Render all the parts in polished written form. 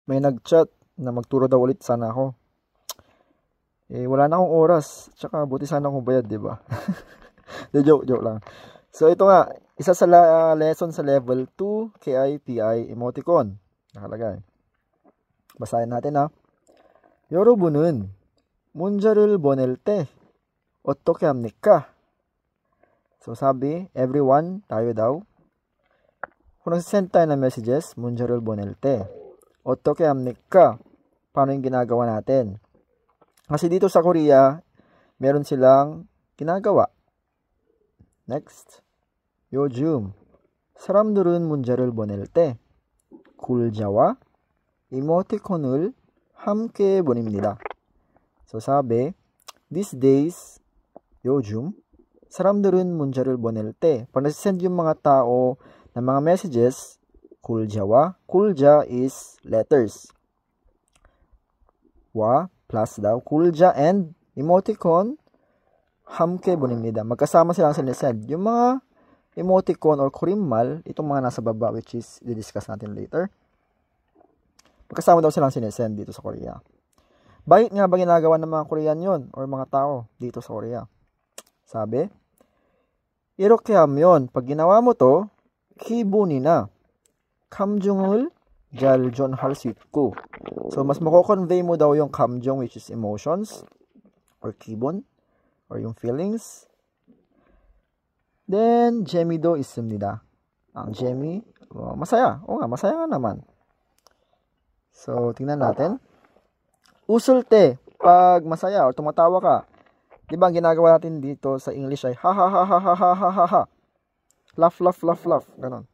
May nag-chat na magturo daw ulit sana ako. Wala na akong oras. Tsaka buti sana akong bayad, di ba? Joke lang. So ito nga, isa sa lesson sa level 2 KIPI emoticon. Nakalagay. 바사인 나대나? 여러분은 문자를 보낼 때 어떻게 합니까? So sabi, everyone, tayo daw. Kung nagsisend tayo ng messages, 문자를 보낼 때 어떻게 합니까? Paano yung ginagawa natin? Kasi dito sa Korea, meron silang ginagawa. Next. 요즘 사람들은 문자를 보낼 때 굴자와 이모티콘을 함께 보냅니다. So sabi, these days, 요즘, 사람들은 문자를 보낼 때, pag nasisend yung mga tao ng mga messages, 굴자와, 굴자 is letters. 와, plus daw, 굴자 and emoticon, 함께 보냅니다. Magkasama silang sinesend. Yung mga emoticon or kurimal, itong mga nasa baba, which is, i-discuss natin later. Magkasama daw silang sinesend dito sa Korea. Bakit nga ba ginagawa ng mga Korean yun or mga tao dito sa Korea? Sabi, 이렇게 하면 pag ginawa mo to, 기분이나 감정을 잘 전할 수 있고. So mas mako-convey mo daw yung 감정, which is emotions or 기분 or yung feelings. Then 재미도 있습니다. Ang 재미, masaya. O nga, masaya nga naman. So, tingnan natin. Usol te, pag masaya o tumatawa ka, di ba ang ginagawa natin dito sa English ay ha ha ha ha ha ha ha ha ha. Laugh, laugh, laugh, laugh. Ganon.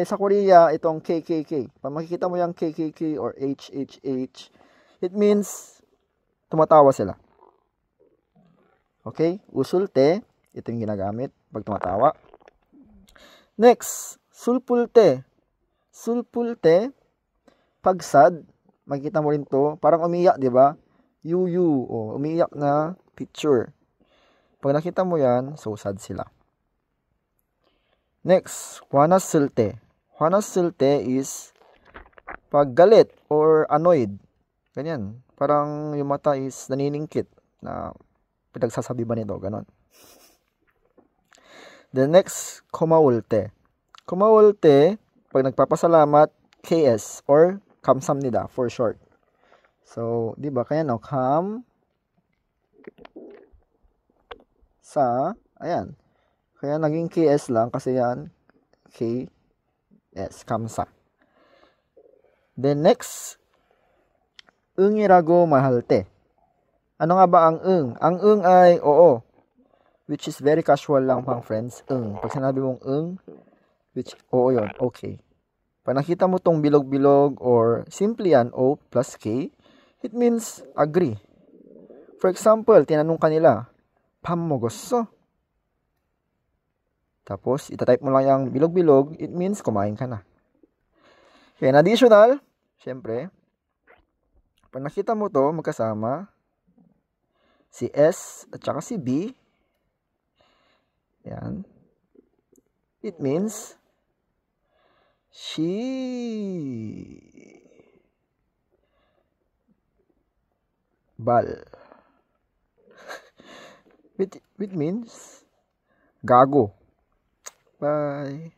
Sa Korea, itong KKK. Pag makikita mo yung KKK or HHH, it means tumatawa sila. Okay? Usol te, ito yung ginagamit pag tumatawa. Next, sulpulte. Sulpulte, pag sad, makikita mo rin to, parang umiyak, di ba? Yuyu, umiyak na picture. Pag nakita mo yan, so sad sila. Next, 화났을때. 화났을때 is pag galit or annoyed. Ganyan. Parang yung mata is naniningkit na pinagsasabi ba nito, ganon. The next, 고마울 때. 고마울 때, pag nagpapasalamat, KS or 감사합니다 for short. So, di ba? Kaya no, ayan. Kaya naging KS lang kasi yan, KS, 감사. Then next, 응이라고 말할 때. Ano nga ba ang 응? Ang 응 ay oo, which is very casual lang pang friends. Pag sinabi mong which oo yun, okay. Pag nakita mo tong bilog-bilog or simple yan, O plus K, it means agree. For example, tinanong kanila, 밥 먹었어? Tapos, itatype mo lang yung bilog-bilog, it means kumain ka na. Okay, in additional, syempre, pag nakita mo to magkasama, si S at saka si B, yan, it means, she bal. Which means gago. Bye.